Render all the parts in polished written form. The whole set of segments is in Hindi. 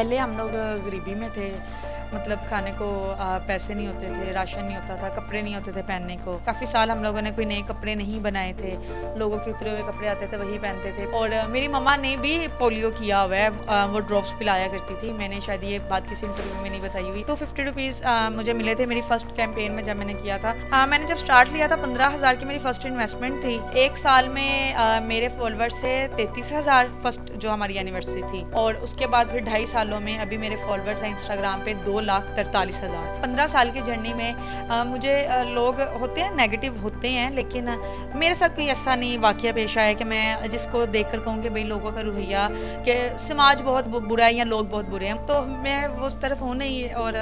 पहले हम लोग गरीबी में थे, मतलब खाने को पैसे नहीं होते थे, राशन नहीं होता था, कपड़े नहीं होते थे पहनने को। काफ़ी साल हम लोगों ने कोई नए कपड़े नहीं बनाए थे, लोगों के उतरे हुए कपड़े आते थे वही पहनते थे। और मेरी मम्मा ने भी पोलियो किया हुआ है, वो ड्रॉप्स पिलाया करती थी। मैंने शायद ये बात किसी इंटरव्यू में नहीं बताई हुई। 250 रुपीज़ मुझे मिले थे मेरी फर्स्ट कैंपेन में जब मैंने किया था। मैंने जब स्टार्ट लिया था 15,000 की मेरी फर्स्ट इन्वेस्टमेंट थी। एक साल में मेरे फॉलोअर्स थे 33,000 फर्स्ट जो हमारी एनिवर्सरी थी। और उसके बाद फिर 2.5 सालों में अभी मेरे फॉलोअर्स हैं इंस्टाग्राम पे 2,43,000। 15 साल की जर्नी में मुझे लोग होते हैं नेगेटिव होते हैं, लेकिन मेरे साथ कोई ऐसा नहीं वाकया पेश आया कि मैं जिसको देख कर कहूँ कि भाई लोगों का रवैया कि समाज बहुत बुरा है या लोग बहुत बुरे हैं, तो मैं वो उस तरफ हूँ नहीं। और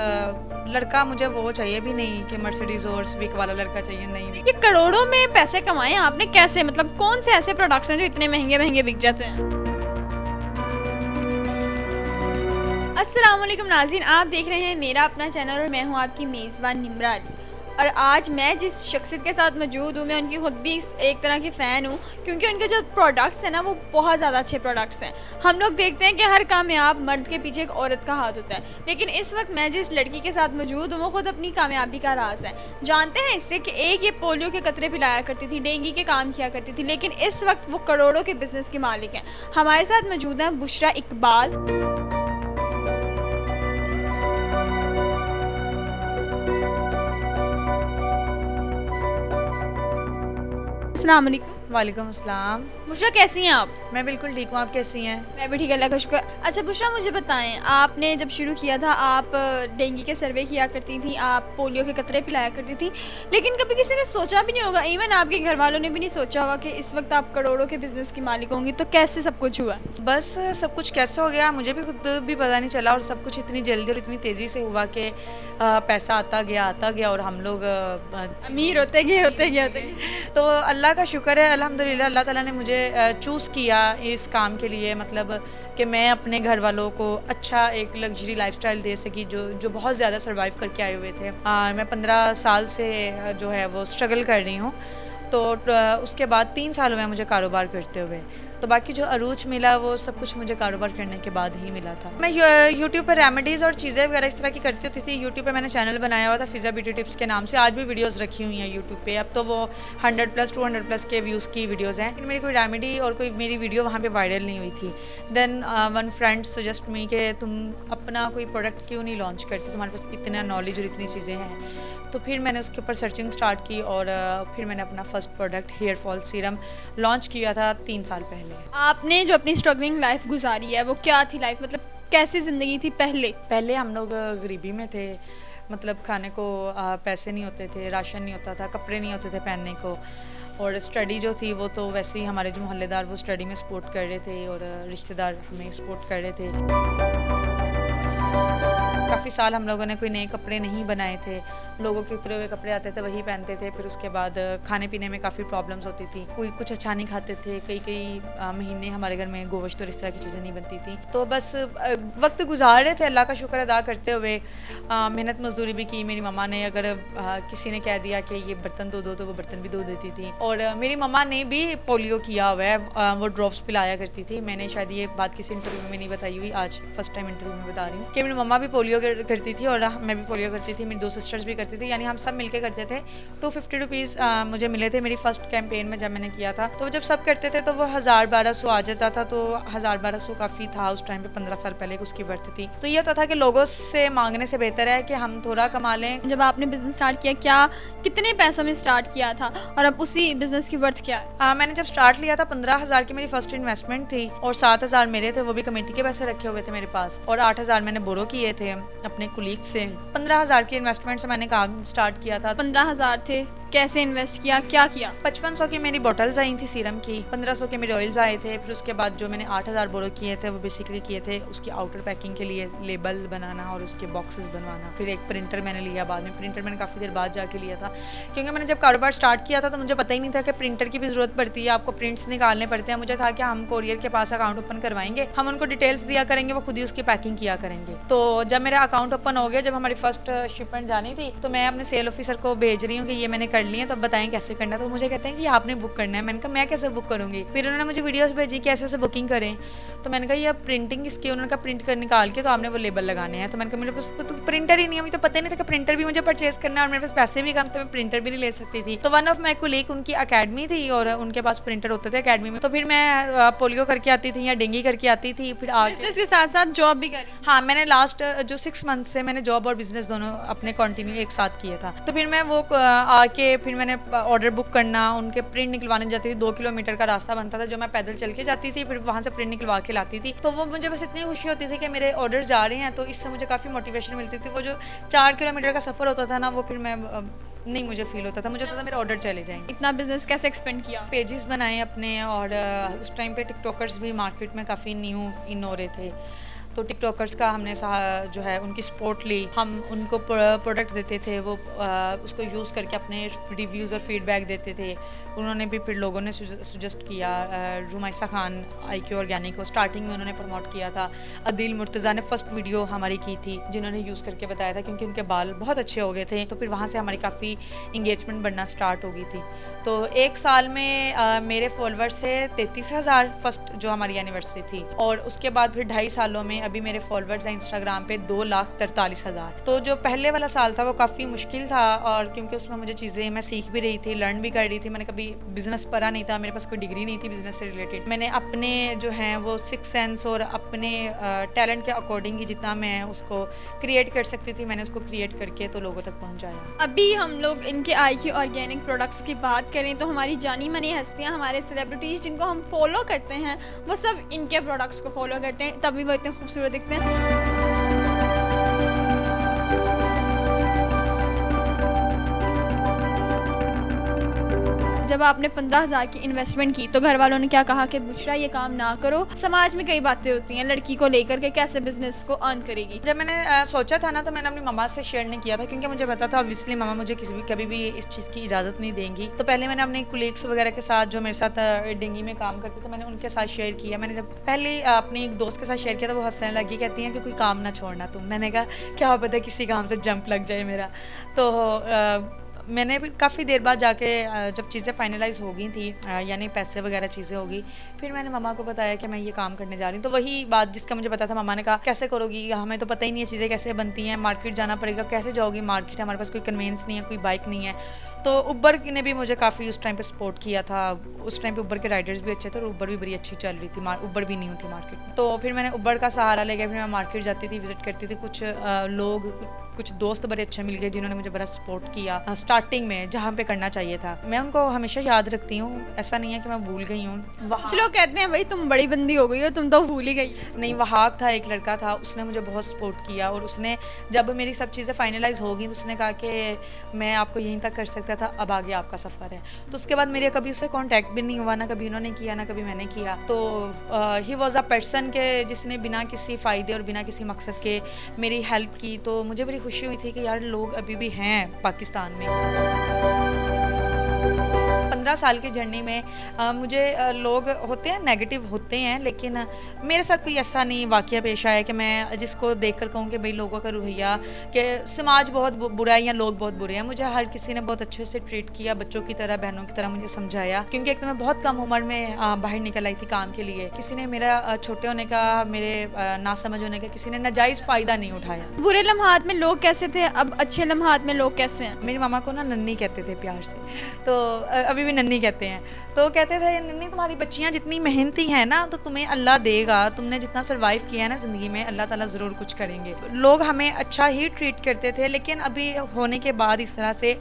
लड़का मुझे वो चाहिए भी नहीं कि मर्सिडीज और स्विक वाला लड़का चाहिए, नहीं। ये करोड़ों में पैसे कमाए आपने कैसे, मतलब कौन से ऐसे प्रोडक्ट्स हैं जो इतने महंगे महंगे बिक जाते हैं? अस्सलाम वालेकुम नाज़रीन, आप देख रहे हैं मेरा अपना चैनल और मैं हूं आपकी मेज़बान निम्रा अली। और आज मैं जिस शख्सियत के साथ मौजूद हूँ, मैं उनकी खुद भी एक तरह की फ़ैन हूँ, क्योंकि उनके जो प्रोडक्ट्स हैं ना वो बहुत ज़्यादा अच्छे प्रोडक्ट्स हैं। हम लोग देखते हैं कि हर कामयाब मर्द के पीछे एक औरत का हाथ होता है, लेकिन इस वक्त मैं जिस लड़की के साथ मौजूद हूँ वो खुद अपनी कामयाबी का राज है। जानते हैं इससे कि एक ये पोलियो के कतरे पिलाया करती थी, डेंगू के काम किया करती थी, लेकिन इस वक्त वो करोड़ों के बिज़नेस के मालिक हैं। हमारे साथ मौजूद हैं बुशरा इकबाल। अस्सलाम वालेकुम। वालेकुम अस्सलाम। बुशरा कैसी हैं आप? मैं बिल्कुल ठीक हूँ, आप कैसी हैं? मैं भी ठीक, अल्लाह का शुक्र। अच्छा बुशरा, मुझे बताएं, आपने जब शुरू किया था आप डेंगू के सर्वे किया करती थी, आप पोलियो के कतरे पिलाया करती थी, लेकिन कभी किसी ने सोचा भी नहीं होगा, इवन आपके घर वालों ने भी नहीं सोचा होगा कि इस वक्त आप करोड़ों के बिजनेस की मालिक होंगी। तो कैसे सब कुछ हुआ? बस सब कुछ कैसे हो गया मुझे भी खुद भी पता नहीं चला, और सब कुछ इतनी जल्दी और इतनी तेज़ी से हुआ कि पैसा आता गया और हम लोग अमीर होते गए। तो अल्लाह का शुक्र है, अल्हम्दुलिल्लाह अल्लाह ताला ने मुझे चूज़ किया इस काम के लिए, मतलब कि मैं अपने घर वालों को अच्छा एक लग्जरी लाइफस्टाइल दे सकी जो बहुत ज़्यादा सर्वाइव करके आए हुए थे। मैं 15 साल से जो है वो स्ट्रगल कर रही हूँ। तो उसके बाद 3 साल हुए मुझे कारोबार करते हुए, तो बाकी जो अरूज मिला वो सब कुछ मुझे कारोबार करने के बाद ही मिला था। मैं यूट्यूब पर रेमेडीज़ और चीज़ें वगैरह इस तरह की करती होती थी। यूट्यूब पे मैंने चैनल बनाया हुआ था फिज़ा ब्यूटी टिप्स के नाम से, आज भी वीडियोस रखी हुई हैं यूट्यूब पे। अब तो वो 100+ 200+ के व्यूज़ की वीडियोज़ हैं, लेकिन मेरी कोई रेमेडी और कोई मेरी वीडियो वहाँ पर वायरल नहीं हुई थी। Then one friend suggest me कि तुम अपना कोई प्रोडक्ट क्यों नहीं लॉन्च करती, तुम्हारे पास इतना नॉलेज और इतनी चीज़ें हैं। तो फिर मैंने उसके ऊपर सर्चिंग स्टार्ट की और फिर मैंने अपना first product hair fall serum launch किया था 3 साल पहले। आपने जो अपनी स्ट्रगलिंग लाइफ गुजारी है वो क्या थी लाइफ, मतलब कैसी ज़िंदगी थी पहले हम लोग गरीबी में थे, मतलब खाने को पैसे नहीं होते थे, राशन नहीं होता था, कपड़े नहीं होते थे पहनने को। और स्टडी जो थी वो तो वैसे ही हमारे जो मोहल्लेदार वो स्टडी में सपोर्ट कर रहे थे और रिश्तेदार हमें सपोर्ट कर रहे थे। काफ़ी साल हम लोगों ने कोई नए कपड़े नहीं बनाए थे, लोगों के उतरे हुए कपड़े आते थे वही पहनते थे। फिर उसके बाद खाने पीने में काफ़ी प्रॉब्लम्स होती थी, कोई कुछ अच्छा नहीं खाते थे, कई महीने हमारे घर में गोश्त और इस तरह की चीज़ें नहीं बनती थी। तो बस वक्त गुजार रहे थे, अल्लाह का शुक्र अदा करते हुए। मेहनत मजदूरी भी की। मेरी मम्मा ने अगर किसी ने कह दिया कि ये बर्तन धो दो तो वो बर्तन भी धो देती थी। और मेरी मम्मा ने भी पोलियो किया हुआ है, वो ड्रॉप्स पिलाया करती थी। मैंने शायद ये बात किसी इंटरव्यू में नहीं बताई हुई, आज फर्स्ट टाइम इंटरव्यू में बता रही हूँ कि मेरी मम्मा भी पोलियो करती थी और मैं भी पोलियो करती थी, मेरी 2 सिस्टर्स भी करती थी, यानी हम सब मिलके करते थे। 250 रुपीज़ मुझे मिले थे मेरी फर्स्ट कैंपेन में जब मैंने किया था। तो जब सब करते थे तो वो 1000-1200 आ जाता था, तो 1000-1200 काफ़ी था उस टाइम पे, 15 साल पहले उसकी वर्थ थी। तो ये होता था कि लोगों से मांगने से बेहतर है कि हम थोड़ा कमा लें। जब आपने बिजनेस स्टार्ट किया, क्या कितने पैसों में स्टार्ट किया था और अब उसी बिजनेस की वर्थ क्या है? मैंने जब स्टार्ट लिया था 15,000 की मेरी फर्स्ट इन्वेस्टमेंट थी और 7,000 मेरे थे, वो भी कमेटी के पैसे रखे हुए थे मेरे पास, और 8,000 मैंने बोरो किए थे अपने कुलीग से। 15,000 की इन्वेस्टमेंट से मैंने काम स्टार्ट किया था। 15,000 थे, कैसे इन्वेस्ट किया, क्या किया? 5500 की मेरी बॉटल्स आई थी सीरम की, 1500 के मेरे ऑयल्स आए थे। फिर उसके बाद जो मैंने 8,000 बोरो किए थे वो बेसिकली किए थे उसकी आउटर पैकिंग के लिए, लेबल बनाना और उसके बॉक्सेस बनवाना। फिर एक प्रिंटर मैंने लिया, बाद में प्रिंटर मैंने काफ़ी देर बाद जाके लिया था, क्योंकि मैंने जब कारोबार स्टार्ट किया था तो मुझे पता ही नहीं था कि प्रिंटर की भी ज़रूरत पड़ती है, आपको प्रिंट्स निकालने पड़ते हैं। मुझे था कि हम कोरियर के पास अकाउंट ओपन करवाएंगे, हम उनको डिटेल्स दिया करेंगे, वो खुद ही उसकी पैकिंग किया करेंगे। तो जब मेरा अकाउंट ओपन हो गया, जब हमारी फर्स्ट शिपमेंट जानी थी, तो तो मैं अपने सेल ऑफिसर को भेज रही हूँ कि ये मैंने कर ली है, तो अब बताएं कैसे करना है। तो मुझे कहते हैं कि आपने बुक करना है। मैंने कहा मैं कैसे बुक करूँगी। फिर उन्होंने मुझे वीडियोस भेजी कि ऐसे ऐसे बुकिंग करें। तो मैंने कहा ये प्रिंटिंग इसकी, उन्होंने कहा प्रिंट कर निकाल के तो आपने वो लेबल लगाने हैं। तो मैंने कहा मेरे पास तो प्रिंटर ही नहीं है, मुझे तो पता ही नहीं था कि प्रिंटर भी मुझे परचेज करना है, और मेरे पास पैसे भी कम थे, मैं प्रिंटर भी नहीं ले सकती थी। तो वन ऑफ माई कोलीग, उनकी अकेडमी थी और उनके पास प्रिंटर होते थे अकेडमी में। तो फिर मैं पोलियो करके आती थी या डेंगी करके आती थी। फिर बिजनेस के साथ साथ जॉब भी करी? हाँ, मैंने लास्ट जो 6 मंथ से मैंने जॉब और बिजनेस दोनों अपने कंटिन्यू एक साथ किया था। तो फिर मैं वो आके फिर मैंने ऑर्डर बुक करना, उनके प्रिंट निकलवाने जाती थी। 2 किलोमीटर का रास्ता बनता था जो मैं पैदल चल के जाती थी, फिर वहाँ से प्रिंट निकलवा के लाती थी। तो वो मुझे बस इतनी खुशी होती थी कि मेरे ऑर्डर जा रहे हैं, तो इससे मुझे काफ़ी मोटिवेशन मिलती थी। वो जो 4 किलोमीटर का सफ़र होता था ना, वो फिर मैं नहीं मुझे फील होता था, मुझे होता था मेरे ऑर्डर चले जाएंगे। इतना बिजनेस कैसे एक्सपेंड किया? पेजेस बनाए अपने, और उस टाइम पे टिकटॉकर्स भी मार्केट में काफ़ी न्यू इन हो रहे थे। तो टिकटॉकर्स का हमने जो है उनकी सपोर्ट ली। हम उनको प्रोडक्ट देते थे, वो उसको यूज़ करके अपने रिव्यूज़ और फीडबैक देते थे। उन्होंने भी, फिर लोगों ने सुजेस्ट किया। रुमाइसा खान IQ ऑर्गेनिक को स्टार्टिंग में उन्होंने प्रमोट किया था। अदील मुर्तज़ा ने फर्स्ट वीडियो हमारी की थी, जिन्होंने यूज़ करके बताया था, क्योंकि उनके बाल बहुत अच्छे हो गए थे। तो फिर वहाँ से हमारी काफ़ी इंगेजमेंट बढ़ना स्टार्ट हो गई थी। तो 1 साल में मेरे फॉलोअर्स थे 33,000 फर्स्ट जो हमारी एनिवर्सरी थी, और उसके बाद फिर 2.5 सालों में अभी मेरे फॉलोअर्स हैं इंस्टाग्राम पे 2,43,000। तो जो पहले वाला साल था वो काफ़ी मुश्किल था, और क्योंकि उसमें मुझे चीज़ें मैं सीख भी रही थी, लर्न भी कर रही थी। मैंने कभी बिजनेस पढ़ा नहीं था, मेरे पास कोई डिग्री नहीं थी बिजनेस से रिलेटेड। मैंने अपने जो हैं वो 6 सेंस और अपने टैलेंट के अकॉर्डिंग ही जितना मैं उसको क्रिएट कर सकती थी, मैंने उसको क्रिएट करके तो लोगों तक पहुँचाया। अभी हम लोग इनके IQ ऑर्गेनिक प्रोडक्ट्स की बात करें तो हमारी जानी मानी हस्तियां, हमारे सेलिब्रिटीज़ जिनको हम फॉलो करते हैं, वो सब इनके प्रोडक्ट्स को फॉलो करते हैं, तभी वो इतने खूबसूरत दिखते हैं। जब आपने 15,000 की इन्वेस्टमेंट की तो घर वालों ने क्या कहा कि बुशरा ये काम ना करो, समाज में कई बातें होती हैं लड़की को लेकर के कैसे बिजनेस को अर्न करेगी? जब मैंने सोचा था ना, तो मैंने अपनी मम्मा से शेयर नहीं किया था, क्योंकि मुझे पता था ऑब्वियसली मम्मा मुझे कभी भी इस चीज़ की इजाज़त नहीं देंगी। तो पहले मैंने अपने कोलीग्स वगैरह के साथ, जो मेरे साथ डेंगी में काम करते थे, मैंने उनके साथ शेयर किया। मैंने जब पहले अपनी एक दोस्त के साथ शेयर किया तो वो हंसने लगी, कहती हैं कि कोई काम ना छोड़ना तुम। मैंने कहा क्या पता किसी काम से जंप लग जाए मेरा। तो मैंने भी काफ़ी देर बाद जाके जब चीज़ें फाइनलाइज हो गई थी, यानी पैसे वगैरह चीज़ें होगी, फिर मैंने मम्मा को बताया कि मैं ये काम करने जा रही हूँ। तो वही बात जिसका मुझे पता था, मम्मा ने कहा कैसे करोगी, हमें तो पता ही नहीं है चीज़ें कैसे बनती हैं, मार्केट जाना पड़ेगा, कैसे जाओगी मार्केट, हमारे पास कोई कन्वेंस नहीं है, कोई बाइक नहीं है। तो उबर ने भी मुझे काफ़ी उस टाइम पे सपोर्ट किया था। उस टाइम पे उबर के राइडर्स भी अच्छे थे और उबर भी बड़ी अच्छी चल रही थी, उबर भी नहीं थी मार्केट में। तो फिर मैंने उबर का सहारा ले गया, फिर मैं मार्केट जाती थी, विजिट करती थी। कुछ दोस्त बड़े अच्छे मिल गए जिन्होंने मुझे बड़ा सपोर्ट किया स्टार्टिंग में, जहाँ पे करना चाहिए था। मैं उनको हमेशा याद रखती हूँ, ऐसा नहीं है कि मैं भूल गई हूँ। कुछ लोग कहते हैं भाई तुम बड़ी बंदी हो गई हो, तुम तो भूल ही गई। नहीं, वहाब था एक लड़का था, उसने मुझे बहुत सपोर्ट किया, और उसने जब मेरी सब चीज़ें फाइनलाइज हो गई तो उसने कहा कि मैं आपको यहीं तक कर सकता था, अब आगे आपका सफ़र है। तो उसके बाद मेरे कभी उससे कॉन्टैक्ट भी नहीं हुआ, ना कभी उन्होंने किया ना कभी मैंने किया। तो ही वॉज अ पर्सन के जिसने बिना किसी फ़ायदे और बिना किसी मकसद के मेरी हेल्प की। तो मुझे बड़ी खुशी हुई थी कि यार लोग अभी भी हैं पाकिस्तान में। 15 साल की जर्नी में मुझे लोग होते हैं, नेगेटिव होते हैं, लेकिन मेरे साथ कोई ऐसा नहीं वाक़या पेश आया कि मैं जिसको देखकर कहूँ कि भाई लोगों का रवैया कि समाज बहुत बुरा है या लोग बहुत बुरे हैं। मुझे हर किसी ने बहुत अच्छे से ट्रीट किया, बच्चों की तरह, बहनों की तरह मुझे समझाया, क्योंकि एक तो मैं बहुत कम उम्र में बाहर निकल आई थी काम के लिए। किसी ने मेरा छोटे होने का, मेरे ना समझ होने का, किसी ने नाजायज़ फ़ायदा नहीं उठाया। बुरे लम्हात में लोग कैसे थे, अब अच्छे लम्हात में लोग कैसे हैं? मेरी मामा को ना नन्नी कहते थे प्यार से, तो अभी भी नन्नी कहते हैं। तो कहते थे नन्नी तुम्हारी बच्चियां जितनी मेहनती हैं ना, तो तुम्हें अल्लाह देगा, तुमने जितना सर्वाइव किया है ना ज़िंदगी में, अल्लाह ताला ज़रूर कुछ करेंगे। लोग हमें अच्छा ही ट्रीट करते थे, लेकिन अभी होने के बाद इस तरह से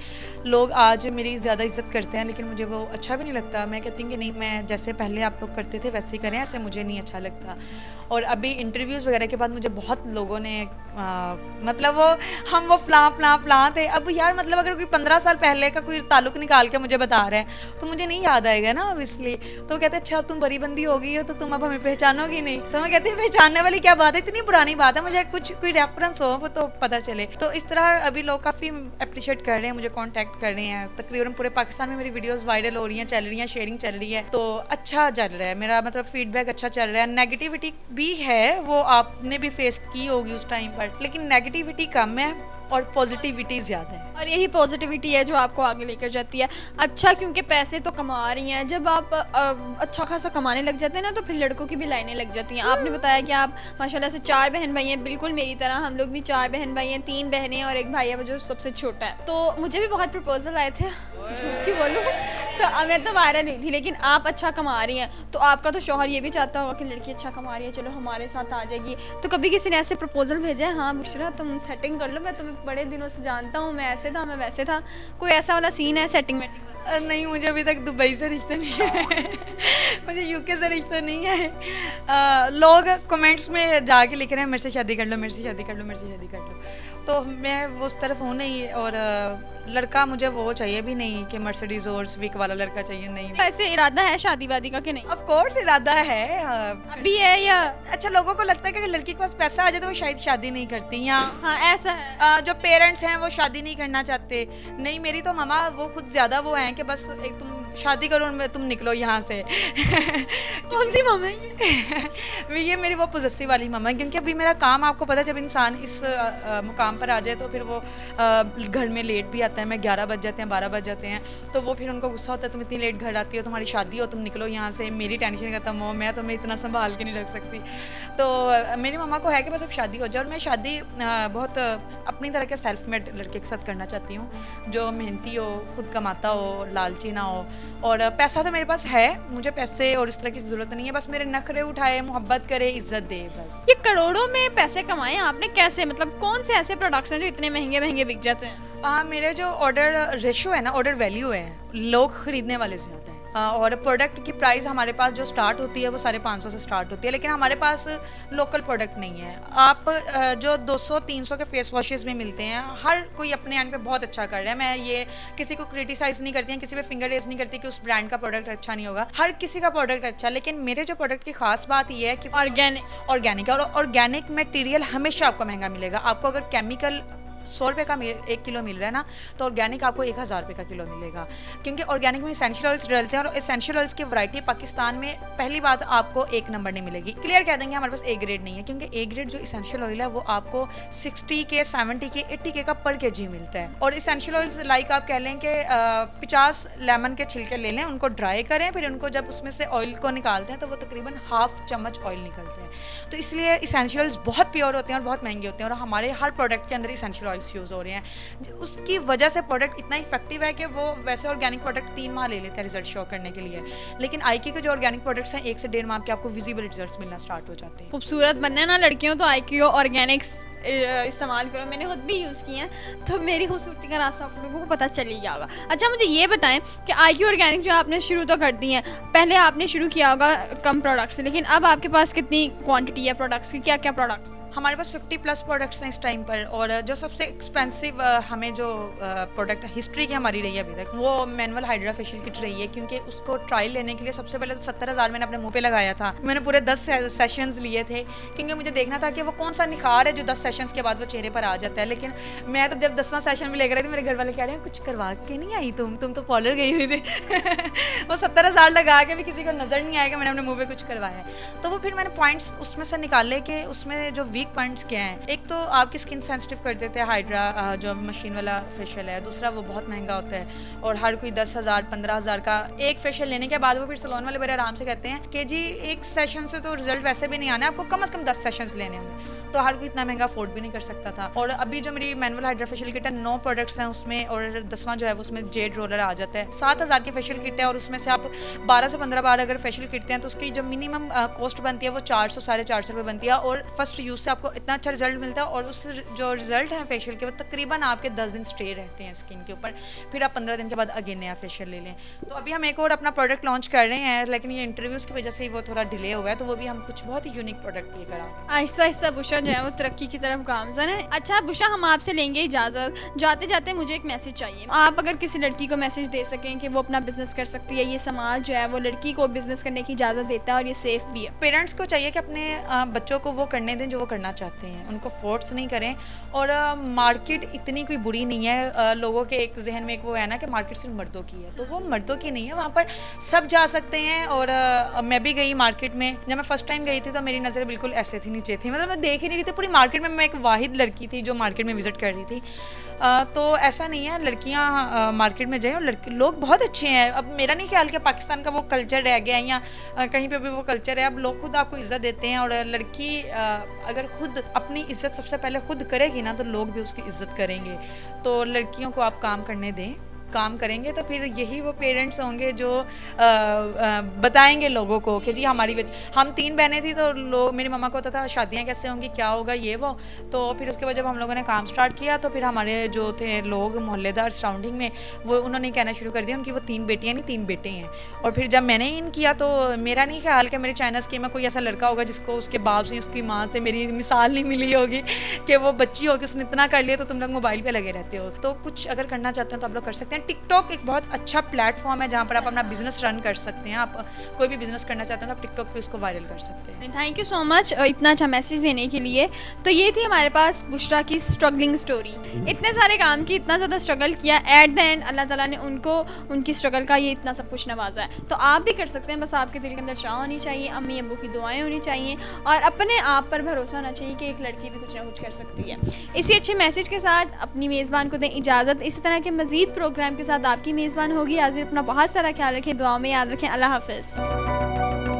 लोग आज मेरी ज़्यादा इज्जत करते हैं, लेकिन मुझे वो अच्छा भी नहीं लगता। मैं कहती हूँ कि नहीं, मैं जैसे पहले आप लोग करते थे वैसे ही करें, ऐसे मुझे नहीं अच्छा लगता। और अभी इंटरव्यूज़ वगैरह के बाद मुझे बहुत लोगों ने मतलब वो फलां थे। अब यार मतलब अगर कोई 15 साल पहले का कोई ताल्लुक निकाल के मुझे बता रहे हैं तो मुझे नहीं याद आएगा ना ऑब्वियसली। तो कहते अच्छा तुम बड़ी बंदी हो गई हो तो तुम अब हमें पहचानोगी नहीं। तो मैं कहती हूँ पहचानने वाली क्या बात है, इतनी पुरानी बात है, मुझे कुछ कोई रेफरेंस हो वो तो पता चले। तो इस तरह अभी लोग काफ़ी अप्रिशिएट कर रहे हैं, मुझे कॉन्टैक्ट कर रहे हैं। तकरीबन पूरे पाकिस्तान में मेरी वीडियोज़ वायरल हो रही हैं, चल रही हैं, शेयरिंग चल रही है, तो अच्छा चल रहा है मेरा, मतलब फीडबैक अच्छा चल रहा है। नेगेटिविटी भी है, वो आपने भी फेस की होगी उस टाइम पर, लेकिन नेगेटिविटी कम है और पॉजिटिविटी ज़्यादा है। और यही पॉजिटिविटी है जो आपको आगे लेकर जाती है। अच्छा, क्योंकि पैसे तो कमा रही हैं, जब आप अच्छा खासा कमाने लग जाते हैं ना तो फिर लड़कों की भी लाइनें लग जाती हैं। आपने बताया कि आप माशाल्लाह से 4 बहन भाई हैं, बिल्कुल मेरी तरह। हम लोग भी 4 बहन भाई हैं, 3 बहनें और एक भाई है वो जो सबसे छोटा है। तो मुझे भी बहुत प्रपोजल आए थे, झूठ क्यों बोलूँ, तो मैं तो वायरल नहीं थी। लेकिन आप अच्छा कमा रही हैं तो आपका तो शौहर ये भी चाहता होगा कि लड़की अच्छा कमा रही है, चलो हमारे साथ आ जाएगी। तो कभी किसी ने ऐसे प्रपोजल भेजा है, हाँ बुशरा तुम सेटिंग कर लो, मैं तुम्हें बड़े दिनों से जानता हूँ, मैं ऐसे था मैं वैसे था, कोई ऐसा वाला सीन है सेटिंग वेटिंग वाला? नहीं, मुझे अभी तक दुबई से रिश्ता नहीं है। मुझे यूके से रिश्ता नहीं है। लोग कमेंट्स में जाके लिख रहे हैं मेरे से शादी कर लो, मेरे से शादी कर लो, मेरे से शादी कर लो, तो मैं वो उस तरफ हूँ नहीं। और लड़का मुझे वो चाहिए भी नहीं कि मर्सिडीज और स्विक वाला लड़का चाहिए, नहीं। ऐसे इरादा है शादी वादी का कि नहीं? ऑफ कोर्स इरादा है। अभी है या? अच्छा, लोगों को लगता है कि अगर लड़की के पास पैसा आ जाए तो वो शायद शादी नहीं करती, या हाँ ऐसा है। जो पेरेंट्स हैं वो शादी नहीं करना चाहते। नहीं, मेरी तो मामा वो खुद ज़्यादा वो हैं कि बस एक तुम शादी करो, तुम निकलो यहाँ से। कौन सी मामा है ये मेरी वो पोजेसिव वाली मामा है, क्योंकि अभी मेरा काम आपको पता है, जब इंसान इस मुकाम पर आ जाए तो फिर वो घर में लेट भी आता है। मैं 11 बज जाते हैं, 12 बज जाते हैं, तो वो फिर उनको गुस्सा होता है तुम इतनी लेट घर आती हो, तुम्हारी शादी हो, तुम निकलो यहाँ से, मेरी टेंशन खत्म हो, मैं तुम्हें इतना संभाल के नहीं रख सकती। तो मेरी मामा को है कि बस अब शादी हो जाए। और मैं शादी बहुत अपनी तरह के सेल्फ मेड लड़के के साथ करना चाहती हूँ, जो मेहनती हो, खुद कमाता हो, लालची ना हो। और पैसा तो मेरे पास है, मुझे पैसे और इस तरह की ज़रूरत नहीं है, बस मेरे नखरे उठाए, मोहब्बत करे, इज्जत दे, बस। ये करोड़ों में पैसे कमाए आपने कैसे? मतलब कौन से ऐसे प्रोडक्ट्स हैं जो इतने महंगे महंगे बिक जाते हैं? मेरे जो ऑर्डर रेशो है ना, ऑर्डर वैल्यू है, लोग खरीदने वाले ज़्यादा है। और प्रोडक्ट की प्राइस हमारे पास जो स्टार्ट होती है वो 550 से स्टार्ट होती है, लेकिन हमारे पास लोकल प्रोडक्ट नहीं है। आप जो 200-300 के फेस वॉशेस में मिलते हैं, हर कोई अपने एंड पे बहुत अच्छा कर रहा है। मैं ये किसी को क्रिटिसाइज़ नहीं करती हैं, किसी पे फिंगर रेज नहीं करती कि उस ब्रांड का प्रोडक्ट अच्छा नहीं होगा, हर किसी का प्रोडक्ट अच्छा। लेकिन मेरे जो प्रोडक्ट की खास बात ये है कि ऑर्गेनिक और ऑर्गेनिक मटेरियल हमेशा आपको महंगा मिलेगा। आपको अगर केमिकल 100 रुपये का 1 किलो मिल रहा है ना, तो ऑर्गेनिक आपको 1000 रुपये का किलो मिलेगा, क्योंकि ऑर्गेनिक में इसेंशियल ऑयल्स डलते हैं। और इसेंशियल ऑयल्स की वैरायटी पाकिस्तान में पहली बात आपको 1 नंबर नहीं मिलेगी। क्लियर कह देंगे हमारे पास ए ग्रेड नहीं है, क्योंकि ए ग्रेड जो इसेंशियल ऑयल है वो आपको 60 के, 70 के, 80 के का पर केजी मिलता है। और इसेंशियल ऑयल्स लाइक आप कह लें कि 50 लेमन के छिलके ले लें, उनको ड्राई करें, फिर उनको जब उसमें से ऑयल को निकालते हैं तो वो तकरीबन ½ चम्मच ऑयल निकलते हैं। तो इसलिए इसेंशियल ऑयल्स बहुत प्योर होते हैं और बहुत महंगे होते हैं, और हमारे हर प्रोडक्ट के अंदर इसेंशियल यूज़ हो रहे हैं। उसकी वजह से प्रोडक्ट इतना इफेक्टिव है कि वो वैसे ऑर्गेनिक प्रोडक्ट 3 माह ले लेते हैं रिजल्ट शो करने के लिए, लेकिन आईकी के जो ऑर्गेनिक प्रोडक्ट्स हैं 1 से 1.5 माह के आपको विजिबल रिजल्ट्स मिलना स्टार्ट हो जाते हैं। खूबसूरत बनना है ना लड़कियों, तो आईक्यू ऑर्गेनिक्स इस्तेमाल करो। मैंने खुद भी यूज़ किए हैं, तो मेरी खूबसूरती का रास्ता आप लोगों को पता चल ही गया होगा। अच्छा, मुझे ये बताएं कि आईक्यू ऑर्गेनिक जो आपने शुरू तो कर दी है, पहले आपने शुरू किया होगा कम प्रोडक्ट से, लेकिन अब आपके पास कितनी क्वांटिटी है प्रोडक्ट्स की? क्या क्या प्रोडक्ट? हमारे पास 50+ प्रोडक्ट्स हैं इस टाइम पर। और जो सबसे एक्सपेंसिव हमें जो प्रोडक्ट हिस्ट्री की हमारी रही है अभी तक, वो मैनुअल हाइड्रा फेशियल किट रही है, क्योंकि उसको ट्रायल लेने के लिए सबसे पहले तो 70,000 मैंने अपने मुंह पे लगाया था। मैंने पूरे 10 सेशंस लिए थे, क्योंकि मुझे देखना था कि वो कौन सा निखार है जो 10 सेशंस के बाद वो चेहरे पर आ जाता है। लेकिन मैं तो जब 10वां सेशन भी लेकर रही थी, मेरे घर वाले कह रहे हैं कुछ करवा के नहीं आई तुम तो पार्लर गई हुई थी। वो 70,000 लगा के भी किसी को नजर नहीं आएगा मैंने अपने मुँह पे कुछ करवाया है। तो वो फिर मैंने पॉइंट्स उसमें से निकाले कि उसमें जो वीक पॉइंट्स क्या हैं। एक तो आपकी स्किन सेंसिटिव कर देते हैं हाइड्रा जो मशीन वाला फेशियल है, दूसरा वो बहुत महंगा होता है और हर कोई 10,000 15,000 का एक फेशियल लेने के बाद वो फिर सलोन वाले बड़े आराम से कहते हैं कि जी एक सेशन से तो रिजल्ट वैसे भी नहीं आना है, आपको कम से कम 10 सेशंस लेने होंगे। तो हर कोई इतना महंगा अफोर्ड भी नहीं कर सकता था। और अभी जो मेरी मैनुअल हाइड्रा फेशियल किट है 9 प्रोडक्ट्स हैं उसमें, और 10वां जो है उसमें जेड रोलर आ जाता है। 7,000 की फेशियल किट है और उसमें से आप 12 से 15 बार अगर फेशियल किटते हैं तो उसकी जो मिनिमम कॉस्ट बनती है वो 400 450 रुपये बनती है। और फर्स्ट यूज़ से आपको इतना अच्छा रिजल्ट मिलता है, और उस जो रिजल्ट है फेशियल के वो तकरीबन आपके 10 दिन स्टे रहते हैं स्किन के ऊपर, फिर आप 15 दिन के बाद अगेन नया फेशियल ले लें। तो अभी हम एक और अपना प्रोडक्ट लॉन्च कर रहे हैं, लेकिन ये इंटरव्यूज़ की वजह से वो थोड़ा डिले हुआ है, तो वो भी हम कुछ बहुत ही यूनिक प्रोडक्ट लेकर आ रहे हैं। आहिस्ता आहिस्ता बुशा जो है वो तरक्की की तरफ गामजन है। अच्छा बुशा, हम आपसे लेंगे इजाज़त, जाते जाते मुझे एक मैसेज चाहिए। आप अगर किसी लड़की को मैसेज दे सकें कि वो अपना बिजनेस कर सकती है, ये समाज जो है वो लड़की को बिजनेस करने की इजाज़त देता है और ये सेफ भी है। पेरेंट्स को चाहिए कि अपने बच्चों को वो करने दें जो वो करना चाहते हैं उनको फोर्स नहीं करें। और मार्केट इतनी कोई बुरी नहीं है, लोगों के एक जहन में एक वो है ना कि मार्केट सिर्फ मर्दों की है, तो वो मर्दों की नहीं है, वहाँ पर सब जा सकते हैं। और मैं भी गई मार्केट में, जब मैं फर्स्ट टाइम गई थी तो मेरी नज़र बिल्कुल ऐसे थी, नीचे थी, मतलब मैं देख ही नहीं रही थी पूरी मार्केट में, मैं एक वाहिद लड़की थी जो मार्केट में विजिट कर रही थी। तो ऐसा नहीं है, लड़कियां मार्केट में जाएं और लड़के लोग बहुत अच्छे हैं। अब मेरा नहीं ख्याल कि पाकिस्तान का वो कल्चर रह गया है या कहीं पे भी वो कल्चर है, अब लोग खुद आपको इज्जत देते हैं। और लड़की अगर खुद अपनी इज्जत सबसे पहले खुद करेगी ना तो लोग भी उसकी इज्जत करेंगे। तो लड़कियों को आप काम करने दें, काम करेंगे तो फिर यही वो पेरेंट्स होंगे जो बताएंगे लोगों को कि जी हमारी हम 3 बहनें थी तो लोग, मेरी मम्मा को होता था शादियां कैसे होंगी, क्या होगा ये वो। तो फिर उसके बाद जब हम लोगों ने काम स्टार्ट किया तो फिर हमारे जो थे लोग मोहल्लेदार सराउंडिंग में, वो उन्होंने कहना शुरू कर दिया उनकी वो 3 बेटियां नहीं 3 बेटे हैं। और फिर जब मैंने इन किया तो मेरा नहीं ख्याल कि मेरे चाइनास के में कोई ऐसा लड़का होगा जिसको उसके बाप से उसकी माँ से मेरी मिसाल नहीं मिली होगी कि वो बच्ची होगी उसने इतना कर लिया तो तुम लोग मोबाइल पर लगे रहते हो। तो कुछ अगर करना चाहते हैं तो आप लोग कर सकते हैं। टिकटॉक एक बहुत अच्छा प्लेटफॉर्म है जहाँ पर आप अपना बिजनेस रन कर सकते हैं। आप कोई भी बिजनेस करना चाहते हैं तो आप टिकटॉक पे उसको वायरल कर सकते हैं। थैंक यू सो मच इतना अच्छा मैसेज देने के लिए। तो ये थी हमारे पास बुशरा की स्ट्रगलिंग स्टोरी। इतने सारे काम की, इतना ज़्यादा स्ट्रगल किया, एट द एंड अल्लाह ताला ने उनको उनकी स्ट्रगल का ये इतना सब कुछ नवाजा है। तो आप भी कर सकते हैं, बस आपके दिल के अंदर चाह होनी चाहिए, अम्मी अब्बू की दुआएं होनी चाहिए और अपने आप पर भरोसा होना चाहिए कि एक लड़की भी कुछ ना कुछ कर सकती है। इसी अच्छे मैसेज के साथ अपनी मेज़बान को दें इजाज़त। इसी तरह के मज़ीद प्रोग्राम के साथ आपकी मेज़बान होगी हाजिर। अपना बहुत सारा ख्याल रखें, दुआओं में याद रखें। अल्लाह हाफ़िज़।